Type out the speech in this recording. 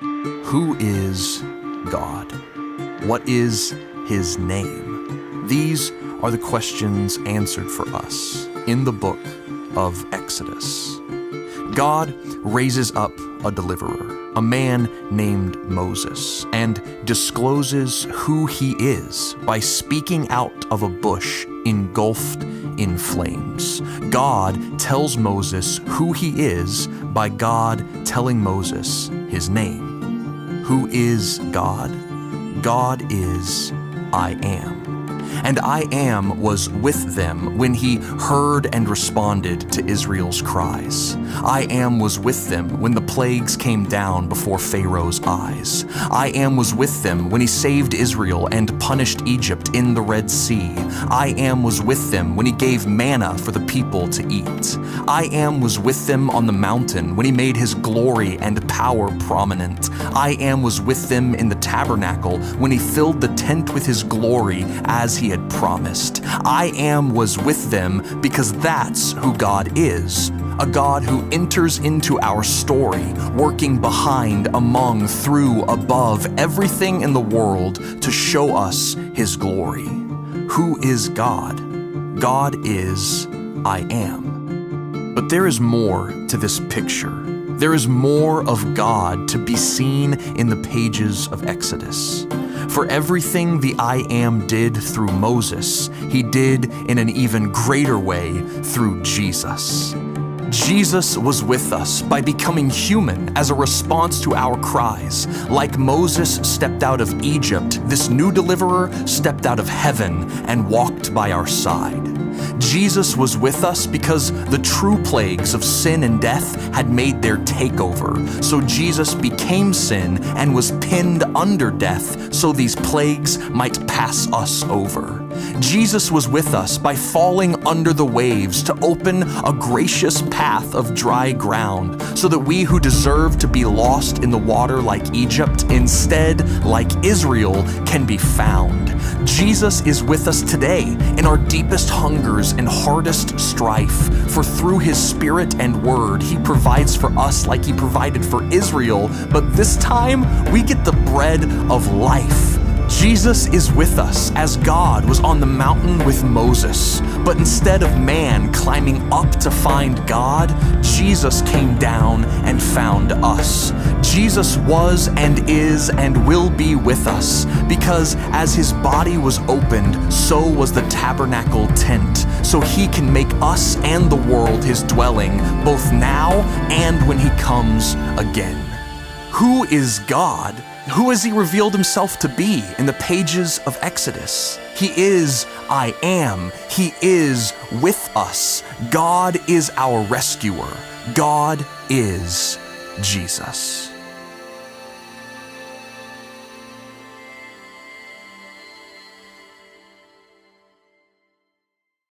Who is God? What is his name? These are the questions answered for us in the book of Exodus. God raises up a deliverer, a man named Moses, and discloses who he is by speaking out of a bush engulfed in flames. God tells Moses who he is by God telling Moses his name. Who is God? God is I Am. And I Am was with them when he heard and responded to Israel's cries. I Am was with them when the plagues came down before Pharaoh's eyes. I Am was with them when he saved Israel and punished Egypt in the Red Sea. I Am was with them when he gave manna for the people to eat. I Am was with them on the mountain when he made his glory and power prominent. I Am was with them in the tabernacle when he filled the tent with his glory as he had promised. I Am was with them because that's who God is. A God who enters into our story, working behind, among, through, above, everything in the world to show us his glory. Who is God? God is I Am. But there is more to this picture. There is more of God to be seen in the pages of Exodus. For everything the I Am did through Moses, he did in an even greater way through Jesus. Jesus was with us by becoming human as a response to our cries. Like Moses stepped out of Egypt, this new deliverer stepped out of heaven and walked by our side. Jesus was with us because the true plagues of sin and death had made their takeover. So Jesus became sin and was pinned under death so these plagues might pass us over. Jesus was with us by falling under the waves to open a gracious path of dry ground so that we who deserve to be lost in the water like Egypt, instead, like Israel, can be found. Jesus is with us today in our deepest hungers and hardest strife, for through his Spirit and Word, he provides for us like he provided for Israel, but this time we get the bread of life. Jesus is with us as God was on the mountain with Moses, but instead of man climbing up to find God, Jesus came down and found us. Jesus was and is and will be with us because as his body was opened, so was the tabernacle tent, so he can make us and the world his dwelling, both now and when he comes again. Who is God? Who has he revealed himself to be in the pages of Exodus? He is I Am. He is with us. God is our rescuer. God is Jesus.